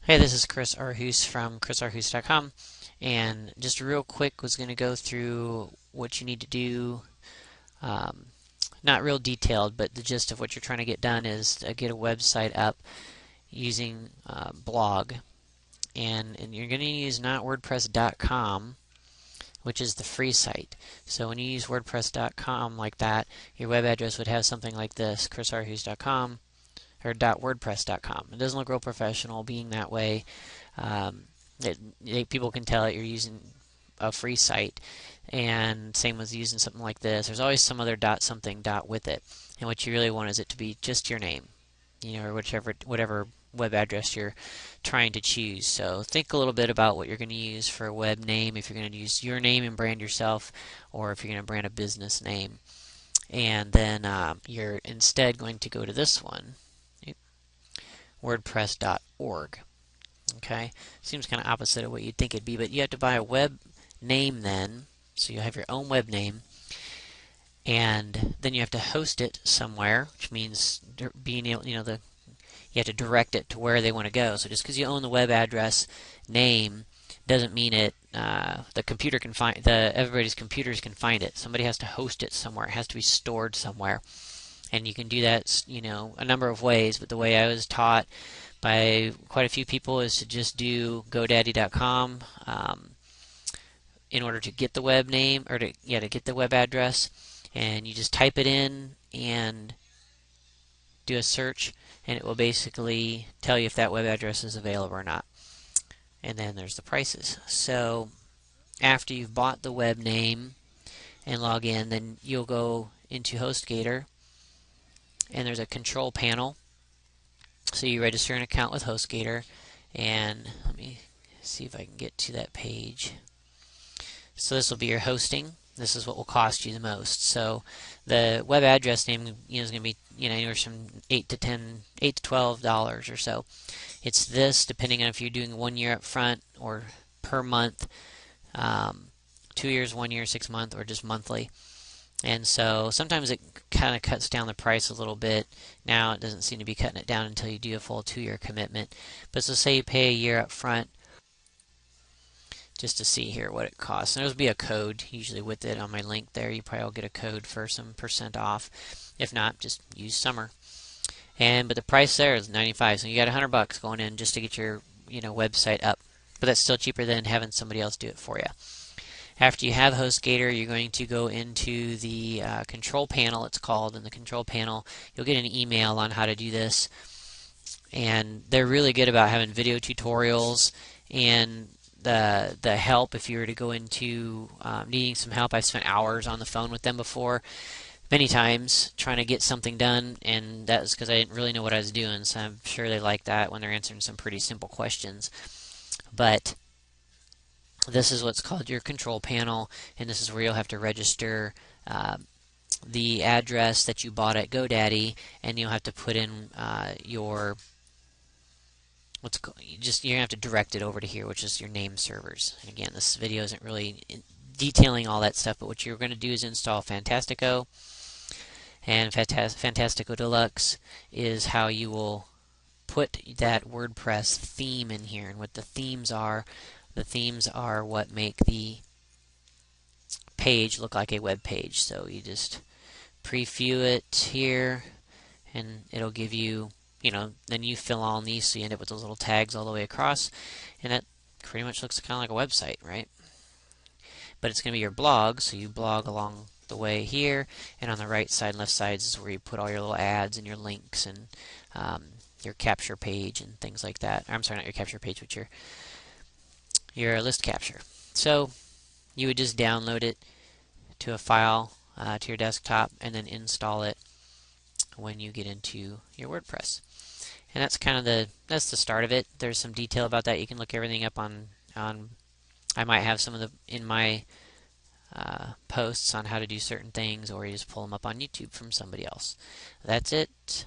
Hey, this is Chris Arhus from chrisarhus.com, and just real quick was going to go through what you need to do. Um, Not real detailed, but the gist of what you're trying to get done is to get a website up using blog, and you're going to use not WordPress.com, which is the free site. So when you use WordPress.com like that, your web address would have something like this: chrisarhus.com or .wordpress.com. It doesn't look real professional being that way. Um, People can tell that you're using a free site, and same with using something like this. There's always some other dot something dot with it, and what you really want is it to be just your name, or whatever web address you're trying to choose. So think a little bit about what you're going to use for a web name, if you're going to use your name and brand yourself, or if you're going to brand a business name. And then you're instead going to go to this one, wordpress.org. Okay, seems kind of opposite of what you'd think it'd be, but you have to buy a web name then, so you have your own web name, and then you have to host it somewhere, which means being able, you have to direct it to where they want to go. So just because you own the web address name doesn't mean the computer can find everybody's computers can find it. Somebody has to host it somewhere. It has to be stored somewhere, and you can do that, a number of ways. But the way I was taught by quite a few people is to just do GoDaddy.com in order to get the web name, or to get the web address, and you just type it in and do a search, and it will basically tell you if that web address is available or not. And then there's the prices. So after you've bought the web name and log in, then you'll go into HostGator, and there's a control panel. So you register an account with HostGator, and let me see if I can get to that page. So this will be your hosting. This is what will cost you the most. So the web address name, is going to be anywhere from $8 to $12 or so. It's this, depending on if you're doing 1 year up front or per month, 2 years, 1 year, 6 months, or just monthly. And so sometimes it kind of cuts down the price a little bit. Now it doesn't seem to be cutting it down until you do a full 2-year commitment. But so say you pay a year up front, just to see here what it costs. And there'll be a code usually with it on my link there. You probably will get a code for some % off. If not, just use summer. But the price there is $95, so you got $100 going in just to get your website up. But that's still cheaper than having somebody else do it for you. After you have HostGator, you're going to go into the control panel, it's called. In the control panel, you'll get an email on how to do this. And they're really good about having video tutorials and the help. If you were to go into needing some help, I've spent hours on the phone with them before, many times, trying to get something done, and that was because I didn't really know what I was doing. So I'm sure they like that when they're answering some pretty simple questions. But this is what's called your control panel, and this is where you'll have to register the address that you bought at GoDaddy, and you'll have to put in your you're gonna have to direct it over to here, which is your name servers. And again, this video isn't really detailing all that stuff, but what you're going to do is install Fantastico, and Fantastico Deluxe is how you will put that WordPress theme in here. And what the themes are what make the page look like a web page. So you just preview it here, and it'll give you, then you fill all in these, so you end up with those little tags all the way across, and that pretty much looks kind of like a website, right? But it's going to be your blog, so you blog along the way here, and on the right side and left sides is where you put all your little ads and your links and your capture page and things like that. I'm sorry, not your capture page, but your list capture. So you would just download it to a file to your desktop and then install it when you get into your WordPress. And that's kind of the start of it. There's some detail about that. You can look everything up on I might have some of the in my posts on how to do certain things, or you just pull them up on YouTube from somebody else. That's it.